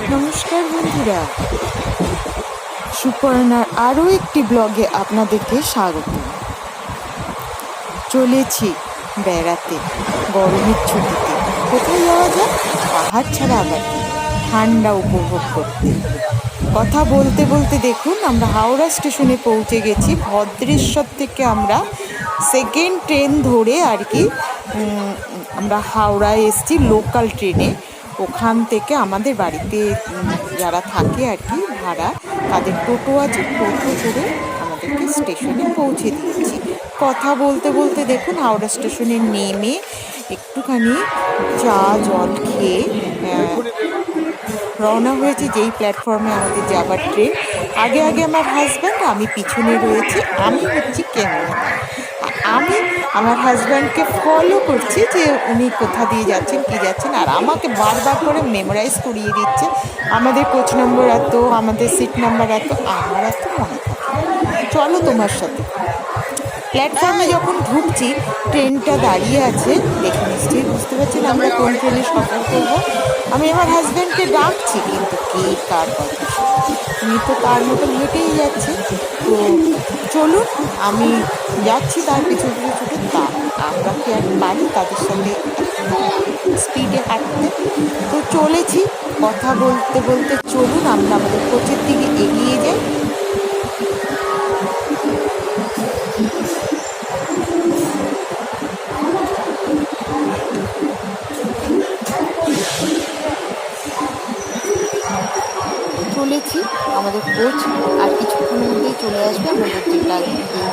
নমস্কার বন্ধুরা, সুপর্ণার আরও একটি ব্লগে আপনাদেরকে স্বাগত। চলেছি বেড়াতে গরমের ছুটিতে। কোথায় যাওয়া যায়? পাহাড় ছাড়া আবার ঠান্ডা উপভোগ করতে। কথা বলতে বলতে দেখুন আমরা হাওড়া স্টেশনে পৌঁছে গেছি। ভদ্রেশ্বর থেকে আমরা সেকেন্ড ট্রেন ধরে আর কি আমরা হাওড়ায় এসেছি লোকাল ট্রেনে। ওখান থেকে আমাদের বাড়িতে যারা থাকে আর কি ভাড়া, তাদের টোটো আছে, টোটো করে আমাদেরকে স্টেশনে পৌঁছে দিয়েছি। কথা বলতে বলতে দেখুন হাওড়া স্টেশনে নেমে একটুখানি চা জল খেয়ে রওনা হয়েছে যেই প্ল্যাটফর্মে আমাদের যাবার ট্রেন। আগে আগে আমার হাজব্যান্ড, আমি পিছনে রয়েছি। আমি হচ্ছি ক্যামেরাম্যান। আমি আমার হাজব্যান্ডকে ফলো করছি যে উনি কোথা দিয়ে যাচ্ছেন, কী যাচ্ছেন, আর আমাকে বারবার করে মেমোরাইজ করিয়ে দিচ্ছে আমাদের কোচ নম্বর এত, আমাদের সিট নাম্বার এত। আমার এত মনে থাকে, চলো তোমার সাথে। প্ল্যাটফর্মে যখন ঢুকছি ট্রেনটা দাঁড়িয়ে আছে, দেখে নিশ্চয়ই বুঝতে পারছেন আমরা কোন ট্রেনে সফর করবো। আমি আমার হাজব্যান্ডকে ডাকছি, কিন্তু কে কার কথা উনি তো তার মতন হেঁটেই যাচ্ছে। তো চলুন আমি যাচ্ছি তার পিছনে পিছনে। তা আমরা কি আর পারি তাদের সাথে স্পিডে হাঁটতে? তো চলেছি, কথা বলতে বলতে চলুন আমরা আমাদের কোচের দিকে এগিয়ে যাই। চলেছি, আমাদের কোচ আর কিছুক্ষণের মধ্যেই চলে আসবে। আমাদের যেটা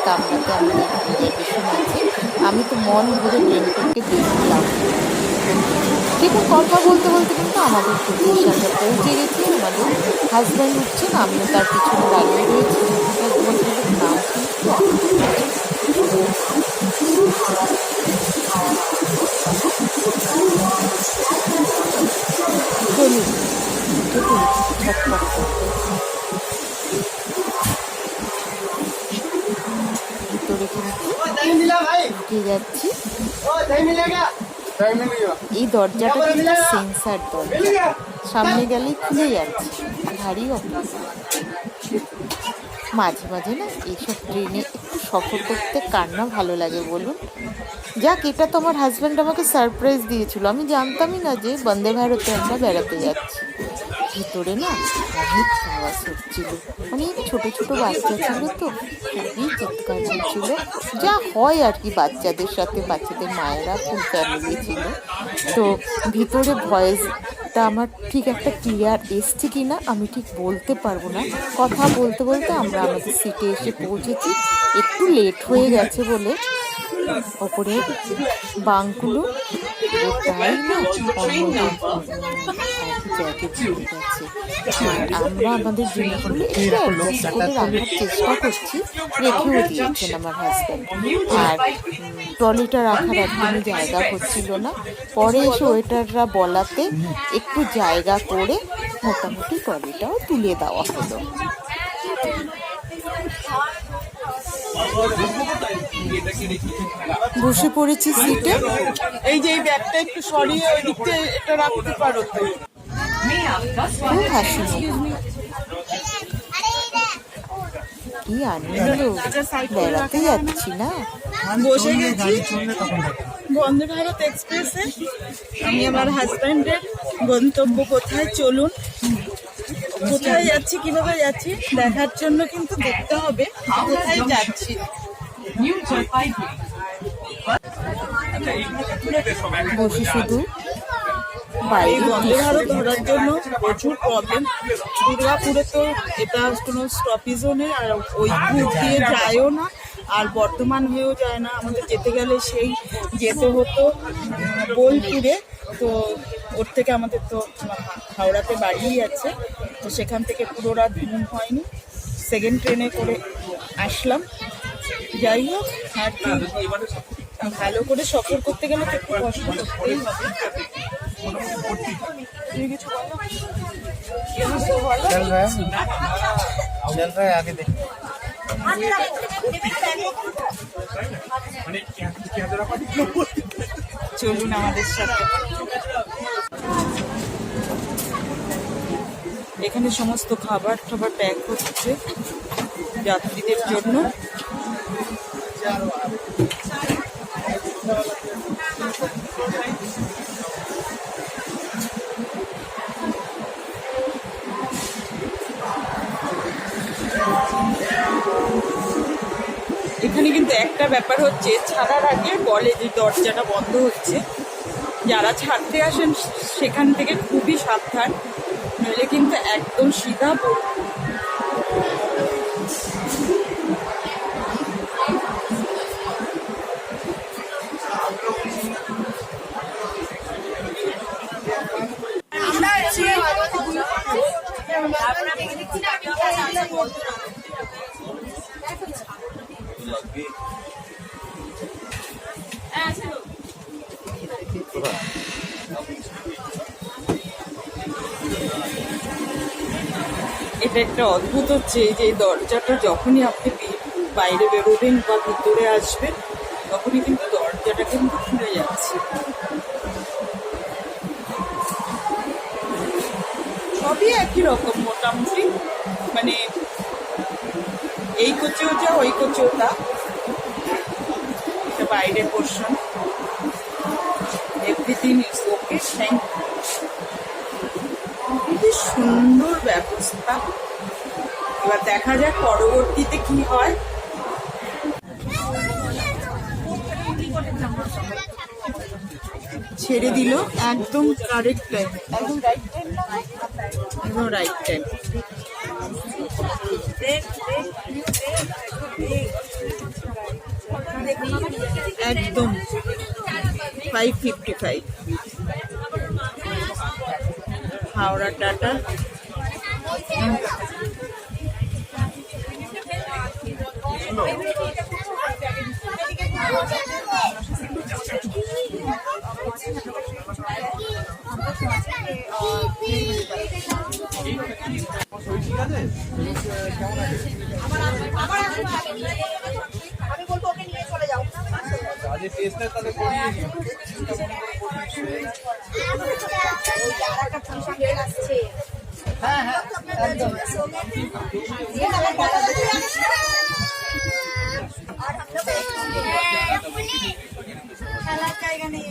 কামরাতে আমাদের রিজার্ভেশন আছে, আমি তো মন ভরে ট্রেনটাকে দেখলাম। দেখুন কথা বলতে বলতে কিন্তু আমাদের কোচের সাথে পৌঁছে গেছি। আমাদের হাজব্যান্ড উঠছেন, আমিও তার পিছনে দাঁড়িয়ে রয়েছি। নাম চলুন ভিতরে ঢুকে যাচ্ছি। এই দরজাটা কিন্তু সেন্সার দরজা, সামনে গেলেই খুলে যাচ্ছে। ভারী অপরাধ। মাঝে মাঝে না এইসব ট্রেনে একটু সফর করতে কার না ভালো লাগে বলুন? যাক, এটা তো আমার হাজব্যান্ড আমাকে সারপ্রাইজ দিয়েছিল। আমি জানতামই না যে বন্দে ভারতে আমরা বেড়াতে যাচ্ছি। ভিতরে না অনেক আওয়াজ হচ্ছিল, অনেক ছোট ছোট বাচ্চা ছিল, তো খুবই চিৎকার হচ্ছিল, যা হয় আর কি বাচ্চাদের সাথে। বাচ্চাদের মায়েরা ফুল ফ্যামিলি ছিল। তো ভিতরে ভয়েসটা আমার ঠিক একটা ক্লিয়ার এসছে কি না আমি ঠিক বলতে পারবো না। কথা বলতে বলতে আমরা আমাদের সিটে এসে পৌঁছেছি। একটু লেট হয়ে গেছে বলে ওপরে বাঙ্কগুলো তাই না অন্যদের জ্যাকেট ঝুলে গেছে। আমরা আমাদের জিনিসগুলো একটু অ্যাডজাস্ট করে রাখার চেষ্টা করছি, রেখেও দিয়েছেন আমার হাজব্যান্ড। আর ট্রলিটা রাখার একদমই জায়গা হচ্ছিল না। পরে এসে ওয়েটাররা বলাতে একটু জায়গা করে মোটামুটি ট্রলিটাও তুলে দেওয়া হলো। বসে পড়েছি সিটে। এই যে এই ব্যাগটা একটু সরিয়ে ওই দিকতে এটা রাখতে পারো তো। খুব হাসি, কি আনন্দ, বেড়াতে যাচ্ছি না। বসে গেছি বন্দে ভারত এক্সপ্রেসে। আমি আমার হাজব্যান্ডের গন্তব্য কোথায়, চলুন কোথায় যাচ্ছি, কিভাবে যাচ্ছি দেখার জন্য কিন্তু দেখতে হবে কোথায় যাচ্ছি। বসে শুধু বন্দে ভারত ধরার জন্য প্রচুর প্রবলেম। দুর্গাপুরে তো এটা কোনো স্টপেজও নেই, আর ওই রুট দিয়ে যায়ও না, আর বর্ধমান হয়েও যায় না। আমাদের যেতে গেলে যেতে হতো বোলপুরে। তো ওর থেকে আমাদের তো হাওড়াতে বাড়িই আছে, তো সেখান থেকে পুরো রাত ঘুম হয়নি। সেকেন্ড ট্রেনে করে আসলাম। যাই হোক, আর ভালো করে সফর করতে গেলে তো একটু কষ্ট করতেই হবে। চলুন আমাদের সাথে। এখানে সমস্ত খাবার টাবার প্যাক হচ্ছে যাত্রীদের জন্য। এখানে কিন্তু একটা ব্যাপার হচ্ছে, ছাড়ার আগে বলে যে দরজাটা বন্ধ হচ্ছে, যারা ছাড়তে আসেন সেখান থেকে খুবই সাবধান, নইলে কিন্তু একদম সিধা এটা একটা অদ্ভুত হচ্ছে যে এই দরজাটা যখনই আপনি বাইরে বেরোবেন বা ভিতরে আসবেন তখনই কিন্তু দরজাটা কিন্তু খুলে যাচ্ছে। সবই একই রকম মোটামুটি, মানে এই কোচেও যা ওই কোচেও তা। এটা বাইরের পোর্শন, এভরিথিং ইজ ওকে। খুবই সুন্দর ব্যবস্থা। এবার দেখা যাক পরবর্তীতে কি হয়। ছেড়ে দিল একদম কারেক্ট টাইম, একদম রাইট টাইম, একদম রাইট টাইম। একদম 5:55 হাওড়া টাটা। আমি বলবো ওকে নিয়ে চলে যাও। হ্যাঁ হ্যাঁ একদম। খেলার জায়গা নেই।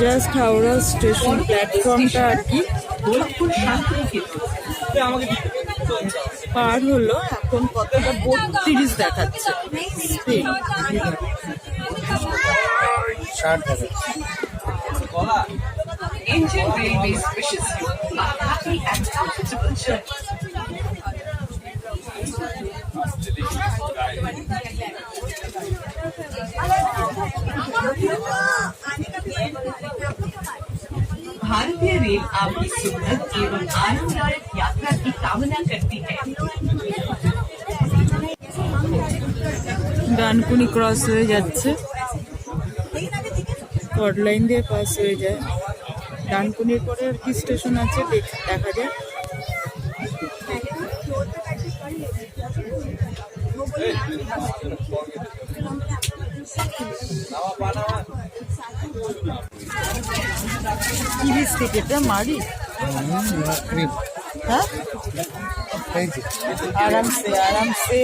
জাস্ট হাওড়া স্টেশন প্ল্যাটফর্মটা আর কি পার হলো। এখন কতটা 32 দেখাচ্ছে speed. Indian Railways wishes you a happy and comfortable journey. भारतीय रेल आपकी सुखद एवं आनंददायक यात्रा की कामना करती है। ডানকুনি ক্রস হয়ে যাচ্ছে, কড লাইন দিয়ে পাস হয়ে যায়। ডানকুনির পরে আর কি স্টেশন আছে দেখা যায়। কি বিস্কিট এটা? মারি? হ্যাঁ, আরামসে আরামসে।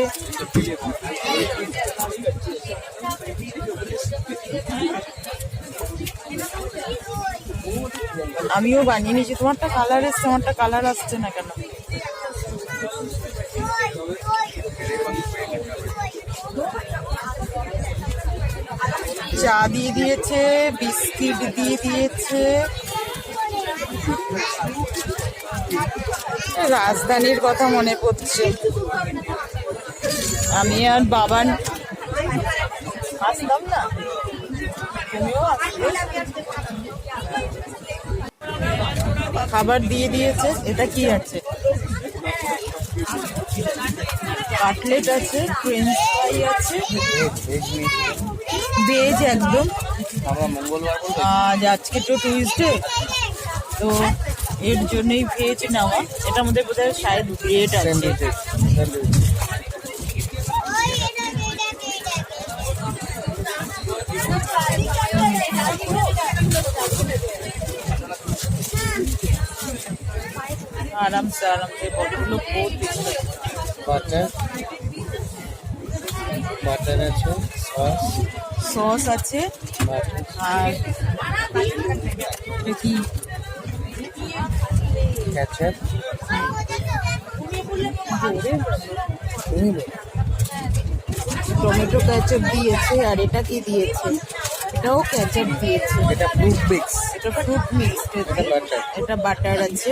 আমিও বানিয়ে নিয়েছি। তোমারটা কালার এসছে, আমারটা কালার আসছে না কেন? চা দিয়ে দিয়েছে, বিস্কিট দিয়ে দিয়েছে। রাজধানীর কথা মনে পড়ছে। আমি আর বাবান আসতাম না, তুমিও আসবে। খাবার দিয়ে দিয়েছে। এটা কি আছে? কাটলেট আছে, ফ্রেঞ্চ ফ্রাই আছে, ভেজ একদম। আজ আজকে তো টিউসডে, তো এর জন্যই ভেজ নেওয়া। এটার মধ্যে বোধহয় শায়দ ব্রেড আছে। আরামসে আরামসে ভদ্রলোক বহুত বেশি। বাটার বাটার আছে, সস সস আছে বাটার আর এটা কি কেচাপ টমেটো ক্যাচাপ দিয়েছে। আর এটা কি দিয়েছে? এটাও ক্যাচাপ দিয়েছে। এটা ফ্রুট মিক্স, এটা ফ্রুট মিক্স। এটা বাটার। এটা বাটার আছে,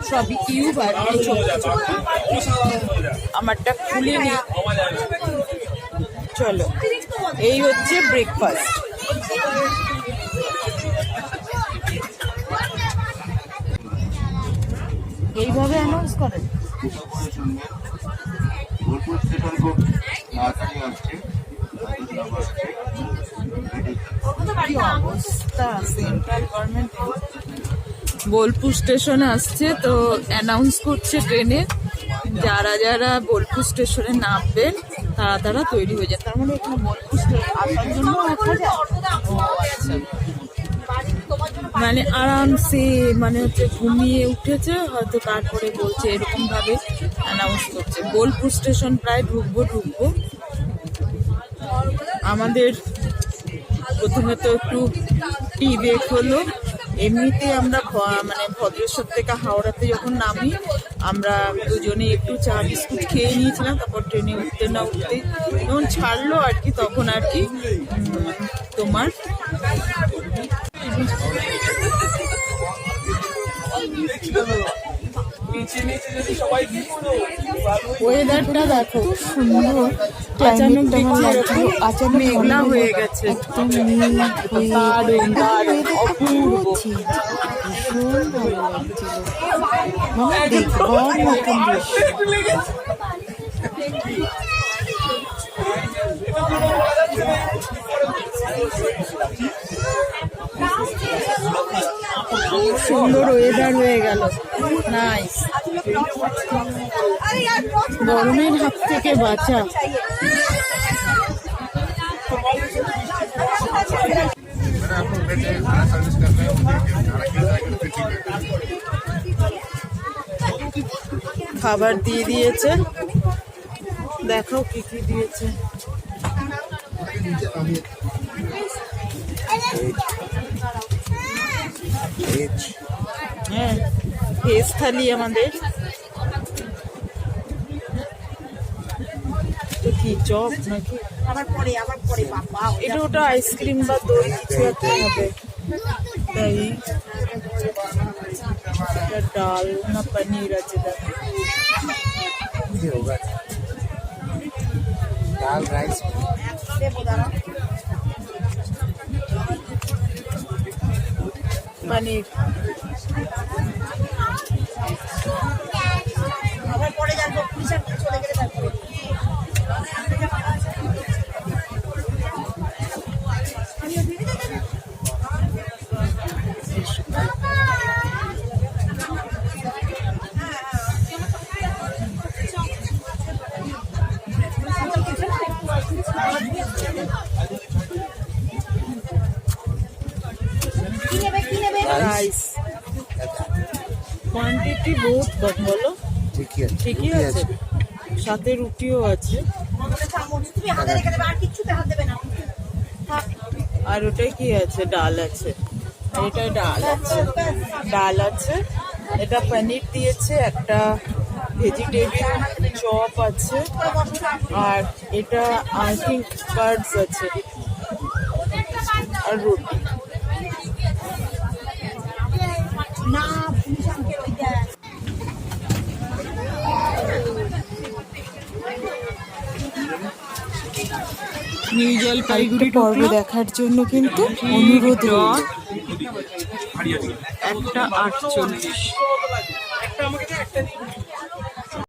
সবই কিউব আর এই ছোট ছোট। আমারটা খুলিনি। চলো, এই হচ্ছে ব্রেকফাস্ট। এইভাবে অ্যানাউন্স করেন। বোলপুর স্টেশন খুব তাড়াতাড়ি আসছে। কি অবস্থা সেন্ট্রাল গভর্নমেন্ট। বোলপুর স্টেশনে আসছে তো অ্যানাউন্স করছে ট্রেনে, যারা যারা বোলপুর স্টেশনে নামবেন তারা তারা তৈরি হয়ে যায়। তার মানে এখানে বোলপুর স্টেশন আসার জন্য রাখা যায়। ও আচ্ছা, মানে আরামসে মানে হচ্ছে ঘুমিয়ে উঠেছে হয়তো, তারপরে বলছে এরকম ভাবে অ্যানাউন্স করছে। বোলপুর স্টেশন প্রায় ঢুকবো। আমাদের প্রথমে তো একটু টি ব্রেক হলো। এমনিতে আমরা মানে ভদ্রেশ্বর থেকে হাওড়াতে যখন নামি আমরা দুজনে একটু চা বিস্কুট খেয়ে নিয়েছিলাম। তারপর ট্রেনে উঠতে না উঠতে যখন ছাড়লো আর কি, তখন আর কি তোমার ওয়েদারটা দেখো সুন্দর। আচানক দেখছি এরকম মেঘলা হয়ে গেছে, অপূর্ব। ভীষণ ভালো লাগছিল, মানে দেখবার মতন দৃশ্য। সুন্দর ওয়েদার হয়ে গেল, নাইস। গরমের হাত থেকে বাঁচা। খাবার দিয়ে দিয়েছে, দেখো কি কি দিয়েছে। হ্যাঁ, ভেজ থালি আমাদের। কি চপ নাকি? এটা ওটা আইসক্রিম বা দই কিছু একটা হবে। তাই এটা ডাল না পনির আছে, দেখো। ডাল রাইস পনির। আবার পরে যাবো, পুলিশের চলে গেলে তারপরে রাইস কোয়ান্টিটি বহুত কম, বলো? ঠিকই আছে, সাথে রুটিও আছে। তুমি হাতে রেখে দেবে, আর কিচ্ছুতে হাত দেবে না। আর ওটাই কি আছে? ডাল আছে। আর এটা ডাল আছে। এটা পনির দিয়েছে, একটা ভেজিটেবিল চপ আছে, আর এটা আই থিঙ্ক কার্ডস আছে, আর রুটি। না পুলিশ আমাকে ওই দেয়। নিউ জলপাইগুড়ি পর্ব দেখার জন্য কিন্তু অনুরোধ রইল। 1:48।